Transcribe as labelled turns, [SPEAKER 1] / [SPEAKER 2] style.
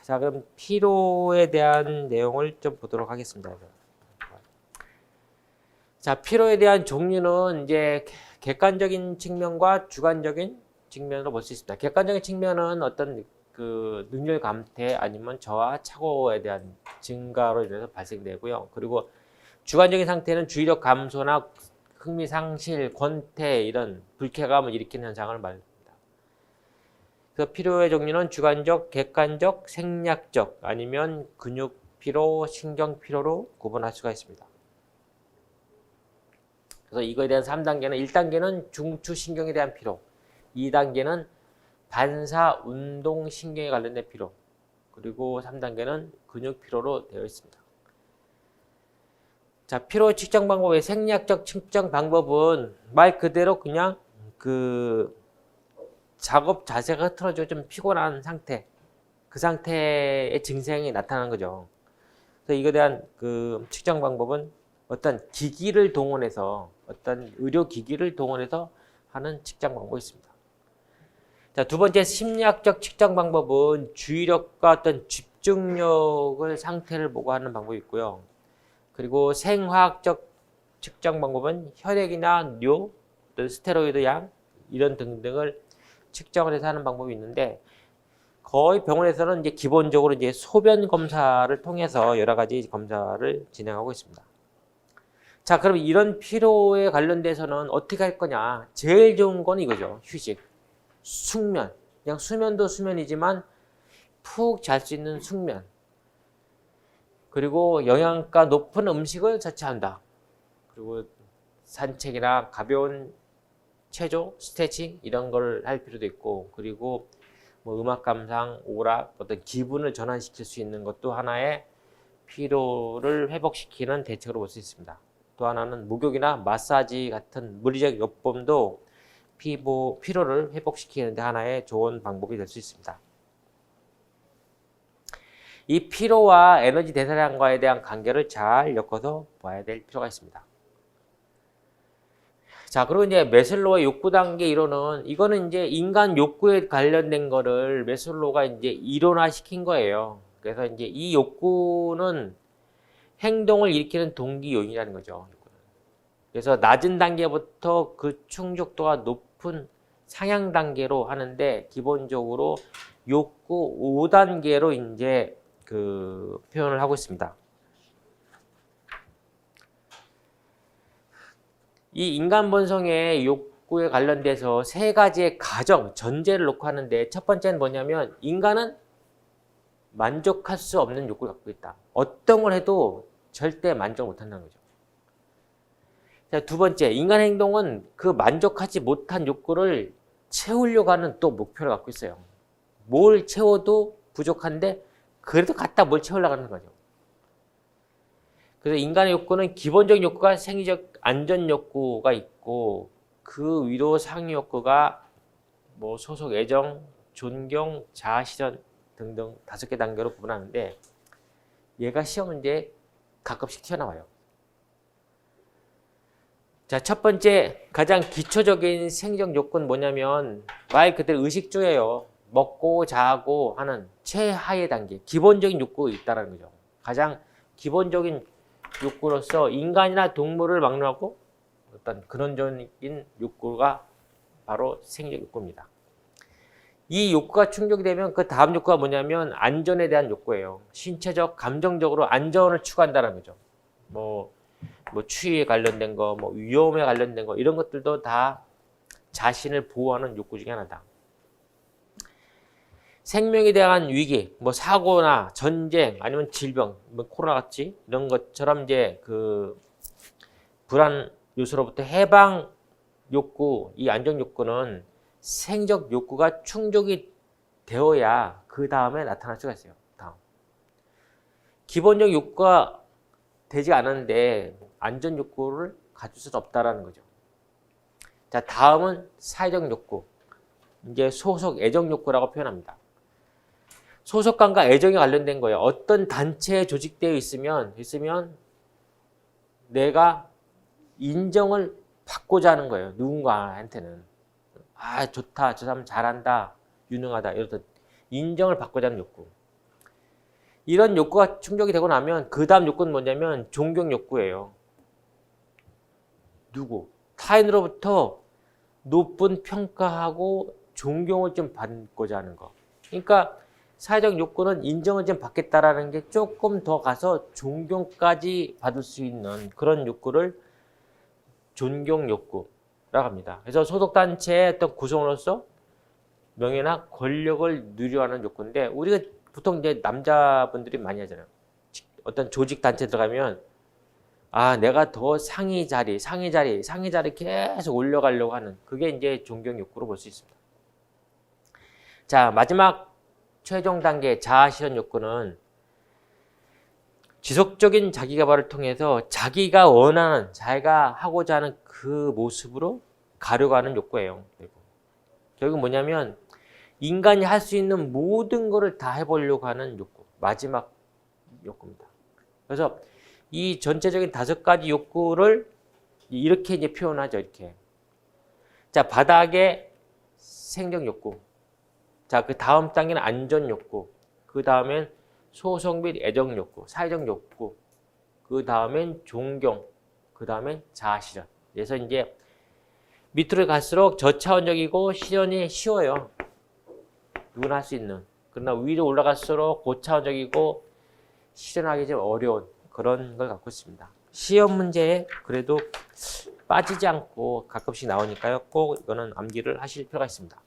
[SPEAKER 1] 자, 그럼 피로에 대한 내용을 좀 보도록 하겠습니다. 자, 피로에 대한 종류는 이제 객관적인 측면과 주관적인 측면으로 볼 수 있습니다. 객관적인 측면은 어떤 그 능률 감퇴 아니면 저하 착오에 대한 증가로 인해서 발생되고요. 그리고 주관적인 상태는 주의력 감소나 흥미 상실, 권태 이런 불쾌감을 일으키는 현상을 말합니다. 그 피로의 종류는 주관적, 객관적, 생략적 아니면 근육 피로, 신경 피로로 구분할 수가 있습니다. 그래서 이거에 대한 3단계는 1단계는 중추신경에 대한 피로, 2단계는 반사 운동신경에 관련된 피로, 그리고 3단계는 근육 피로로 되어 있습니다. 자, 피로 측정 방법의 생략적 측정 방법은 말 그대로 그냥 그 작업 자세가 흐트러져 좀 피곤한 상태, 그 상태의 증상이 나타나는 거죠. 그래서 이거에 대한 그 측정 방법은 어떤 기기를 동원해서 어떤 의료 기기를 동원해서 하는 측정 방법이 있습니다. 자, 두 번째 심리학적 측정 방법은 주의력과 어떤 집중력을 상태를 보고 하는 방법이 있고요. 그리고 생화학적 측정 방법은 혈액이나 뇨, 스테로이드 양 이런 등등을 측정을 해서 하는 방법이 있는데 거의 병원에서는 이제 기본적으로 이제 소변 검사를 통해서 여러 가지 검사를 진행하고 있습니다. 자, 그럼 이런 피로에 관련돼서는 어떻게 할 거냐? 제일 좋은 건 이거죠. 휴식, 숙면. 그냥 수면도 수면이지만 푹 잘 수 있는 숙면. 그리고 영양가 높은 음식을 섭취한다. 그리고 산책이나 가벼운 체조, 스트레칭 이런 걸 할 필요도 있고, 그리고 뭐 음악 감상, 오락, 어떤 기분을 전환시킬 수 있는 것도 하나의 피로를 회복시키는 대책으로 볼 수 있습니다. 또 하나는 목욕이나 마사지 같은 물리적 요법도 피로를 회복시키는 데 하나의 좋은 방법이 될 수 있습니다. 이 피로와 에너지 대사량과에 대한 관계를 잘 엮어서 봐야 될 필요가 있습니다. 자, 그리고 이제 매슬로우의 욕구 단계 이론은 이거는 이제 인간 욕구에 관련된 거를 매슬로우가 이제 이론화 시킨 거예요. 그래서 이제 이 욕구는 행동을 일으키는 동기 요인이라는 거죠. 그래서 낮은 단계부터 그 충족도가 높은 상향 단계로 하는데 기본적으로 욕구 5단계로 이제 그 표현을 하고 있습니다. 이 인간 본성의 욕구에 관련돼서 세 가지의 가정, 전제를 놓고 하는데 첫 번째는 뭐냐면 인간은 만족할 수 없는 욕구를 갖고 있다. 어떤 걸 해도 절대 만족 못한다는 거죠. 자, 두 번째, 인간 행동은 그 만족하지 못한 욕구를 채우려고 하는 또 목표를 갖고 있어요. 뭘 채워도 부족한데 그래도 갖다 뭘 채우려고 하는 거죠. 그래서 인간의 욕구는 기본적인 욕구가 생리적 안전 욕구가 있고 그 위로 상위 욕구가 뭐 소속 애정, 존경, 자아 실현 등등 5개 단계로 구분하는데 얘가 시험 문제에 가끔씩 튀어나와요. 자, 첫 번째 가장 기초적인 생리적 욕구는 뭐냐면 말 그대로 의식주예요. 먹고 자고 하는 최하의 단계, 기본적인 욕구가 있다는 거죠. 가장 기본적인 욕구로서 인간이나 동물을 막론하고 어떤 근원적인 욕구가 바로 생리적 욕구입니다. 이 욕구가 충족이 되면 그 다음 욕구가 뭐냐면 안전에 대한 욕구예요. 신체적, 감정적으로 안전을 추구한다는 거죠. 뭐 추위에 관련된 거, 뭐 위험에 관련된 거 이런 것들도 다 자신을 보호하는 욕구 중에 하나다. 생명에 대한 위기, 뭐 사고나 전쟁 아니면 질병, 뭐 코로나 같이 이런 것처럼 이제 그 불안 요소로부터 해방 욕구, 이 안정 욕구는 생적 욕구가 충족이 되어야 그 다음에 나타날 수가 있어요. 다음. 기본적 욕구가 되지 않은데 안전 욕구를 가질 수는 없다라는 거죠. 자, 다음은 사회적 욕구. 이제 소속 애정 욕구라고 표현합니다. 소속감과 애정에 관련된 거예요. 어떤 단체에 조직되어 있으면 내가 인정을 받고자 하는 거예요. 누군가한테는. 아, 좋다. 저 사람 잘한다. 유능하다. 이렇듯 인정을 받고자 하는 욕구. 이런 욕구가 충족이 되고 나면 그 다음 욕구는 뭐냐면 존경 욕구예요. 누구? 타인으로부터 높은 평가하고 존경을 좀 받고자 하는 거. 그러니까 사회적 욕구는 인정을 좀 받겠다라는 게 조금 더 가서 존경까지 받을 수 있는 그런 욕구를 존경 욕구라고 합니다. 그래서 소속단체의 어떤 구성으로서 명예나 권력을 누려하는 욕구인데 우리가 보통 이제 남자분들이 많이 하잖아요. 어떤 조직 단체 들어가면 아, 내가 더 상위 자리 계속 올려가려고 하는 그게 이제 존경 욕구로 볼 수 있습니다. 자, 마지막 최종 단계 자아 실현 욕구는 지속적인 자기 개발을 통해서 자기가 원하는, 자기가 하고자 하는 그 모습으로 가려고 하는 욕구예요. 결국 뭐냐면 인간이 할 수 있는 모든 것을 다 해보려고 하는 욕구. 마지막 욕구입니다. 그래서 이 전체적인 5가지 욕구를 이렇게 이제 표현하죠. 이렇게. 자, 바닥에 생존 욕구. 자, 그 다음 단계는 안전 욕구. 그 다음엔 소속 및 애정 욕구, 사회적 욕구. 그 다음엔 존경. 그 다음엔 자아 실현. 그래서 이제 밑으로 갈수록 저차원적이고 실현이 쉬워요. 누구나 할 수 있는. 그러나 위로 올라갈수록 고차원적이고 실현하기 좀 어려운 그런 걸 갖고 있습니다. 시험 문제에 그래도 빠지지 않고 가끔씩 나오니까요. 꼭 이거는 암기를 하실 필요가 있습니다.